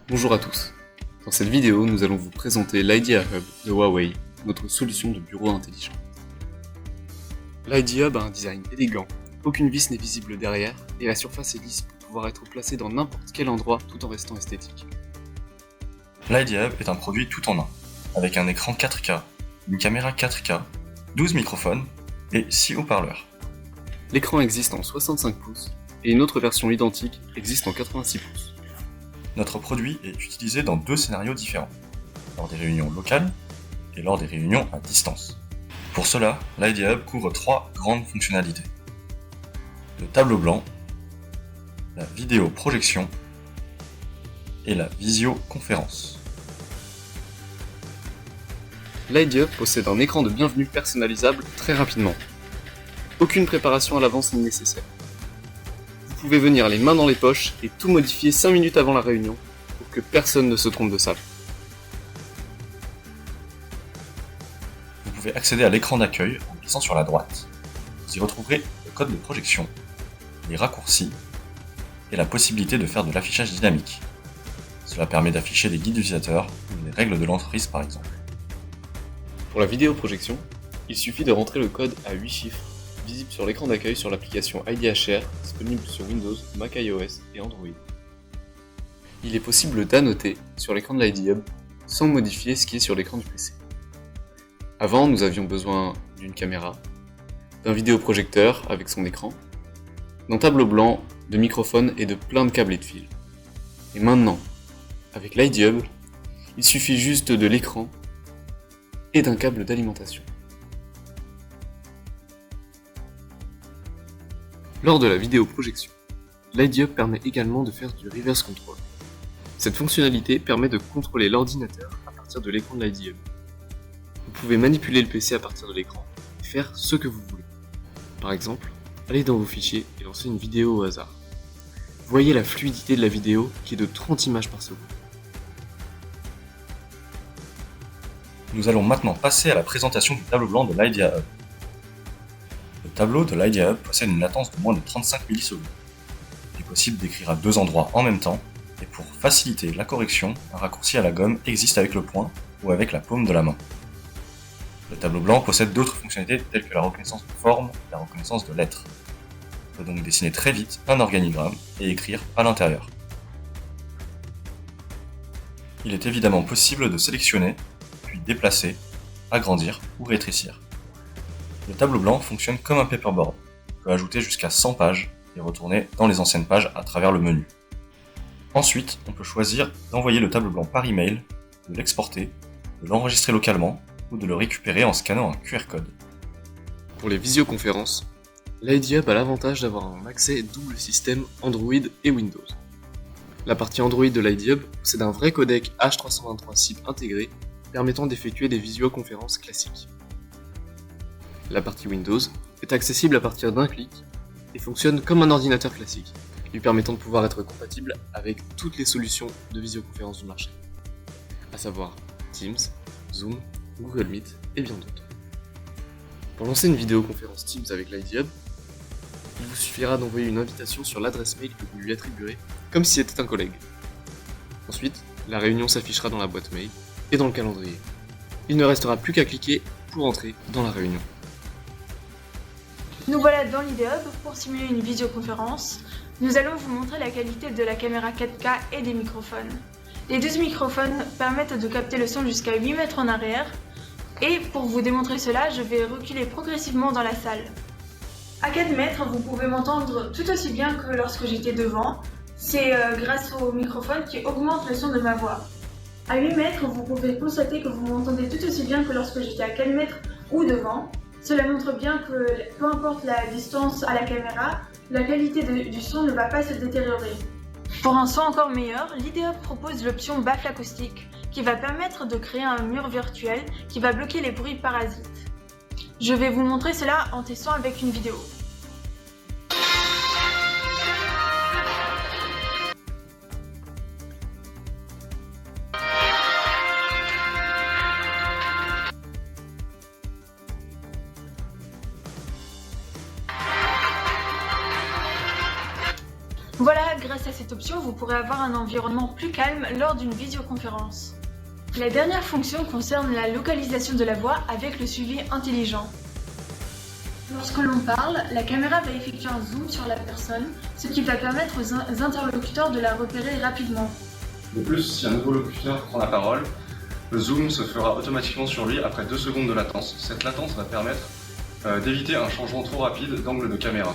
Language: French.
Bonjour à tous. Dans cette vidéo, nous allons vous présenter l'Idea Hub de Huawei, notre solution de bureau intelligent. L'Idea Hub a un design élégant, aucune vis n'est visible derrière et la surface est lisse pour pouvoir être placée dans n'importe quel endroit tout en restant esthétique. L'Idea Hub est un produit tout en un, avec un écran 4K, une caméra 4K, 12 microphones et 6 haut-parleurs. L'écran existe en 65 pouces et une autre version identique existe en 86 pouces. Notre produit est utilisé dans deux scénarios différents, lors des réunions locales et lors des réunions à distance. Pour cela, l'Idea Hub couvre trois grandes fonctionnalités. Le tableau blanc, la vidéoprojection et la visioconférence. L'Idea Hub possède un écran de bienvenue personnalisable très rapidement. Aucune préparation à l'avance n'est nécessaire. Vous pouvez venir les mains dans les poches et tout modifier 5 minutes avant la réunion pour que personne ne se trompe de salle. Vous pouvez accéder à l'écran d'accueil en cliquant sur la droite. Vous y retrouverez le code de projection, les raccourcis et la possibilité de faire de l'affichage dynamique. Cela permet d'afficher des guides utilisateurs ou les règles de l'entreprise par exemple. Pour la vidéoprojection, il suffit de rentrer le code à 8 chiffres, visible sur l'écran d'accueil sur l'application Idea Share, disponible sur Windows, Mac iOS et Android. Il est possible d'annoter sur l'écran de l'Idea Hub sans modifier ce qui est sur l'écran du PC. Avant, nous avions besoin d'une caméra, d'un vidéoprojecteur avec son écran, d'un tableau blanc, de microphones et de plein de câbles et de fils. Et maintenant, avec l'Idea Hub, il suffit juste de l'écran et d'un câble d'alimentation. Lors de la vidéoprojection, l'Idea Hub permet également de faire du reverse control. Cette fonctionnalité permet de contrôler l'ordinateur à partir de l'écran de l'Idea Hub. Vous pouvez manipuler le PC à partir de l'écran et faire ce que vous voulez. Par exemple, allez dans vos fichiers et lancer une vidéo au hasard. Voyez la fluidité de la vidéo qui est de 30 images par seconde. Nous allons maintenant passer à la présentation du tableau blanc de l'Idea Hub. Le tableau de l'Idea Hub possède une latence de moins de 35 millisecondes. Il est possible d'écrire à deux endroits en même temps, et pour faciliter la correction, un raccourci à la gomme existe avec le poing ou avec la paume de la main. Le tableau blanc possède d'autres fonctionnalités telles que la reconnaissance de forme et la reconnaissance de lettres. On peut donc dessiner très vite un organigramme et écrire à l'intérieur. Il est évidemment possible de sélectionner, puis déplacer, agrandir ou rétrécir. Le tableau blanc fonctionne comme un paperboard. On peut ajouter jusqu'à 100 pages et retourner dans les anciennes pages à travers le menu. Ensuite, on peut choisir d'envoyer le tableau blanc par email, de l'exporter, de l'enregistrer localement ou de le récupérer en scannant un QR code. Pour les visioconférences, l'Idea Hub a l'avantage d'avoir un accès double système Android et Windows. La partie Android de l'Idea Hub possède un vrai codec H323 SIP intégré permettant d'effectuer des visioconférences classiques. La partie Windows est accessible à partir d'un clic et fonctionne comme un ordinateur classique, lui permettant de pouvoir être compatible avec toutes les solutions de visioconférence du marché, à savoir Teams, Zoom, Google Meet et bien d'autres. Pour lancer une vidéoconférence Teams avec l'Idea Hub, il vous suffira d'envoyer une invitation sur l'adresse mail que vous lui attribuerez, comme si c'était un collègue. Ensuite, la réunion s'affichera dans la boîte mail et dans le calendrier. Il ne restera plus qu'à cliquer pour entrer dans la réunion. Nous voilà dans l'Idea Hub pour simuler une visioconférence. Nous allons vous montrer la qualité de la caméra 4K et des microphones. Les 12 microphones permettent de capter le son jusqu'à 8 mètres en arrière. Et pour vous démontrer cela, je vais reculer progressivement dans la salle. À 4 mètres, vous pouvez m'entendre tout aussi bien que lorsque j'étais devant. C'est grâce au microphone qui augmente le son de ma voix. À 8 mètres, vous pouvez constater que vous m'entendez tout aussi bien que lorsque j'étais à 4 mètres ou devant. Cela montre bien que peu importe la distance à la caméra, la qualité du son ne va pas se détériorer. Pour un son encore meilleur, l'Idea Hub propose l'option baffle acoustique qui va permettre de créer un mur virtuel qui va bloquer les bruits parasites. Je vais vous montrer cela en testant avec une vidéo. Voilà, grâce à cette cette option, vous pourrez avoir un environnement plus calme lors d'une visioconférence. La dernière fonction concerne la localisation de la voix avec le suivi intelligent. Lorsque l'on parle, la caméra va effectuer un zoom sur la personne, ce qui va permettre aux interlocuteurs de la repérer rapidement. De plus, si un nouveau locuteur prend la parole, le zoom se fera automatiquement sur lui après 2 secondes de latence. Cette latence va permettre d'éviter un changement trop rapide d'angle de caméra.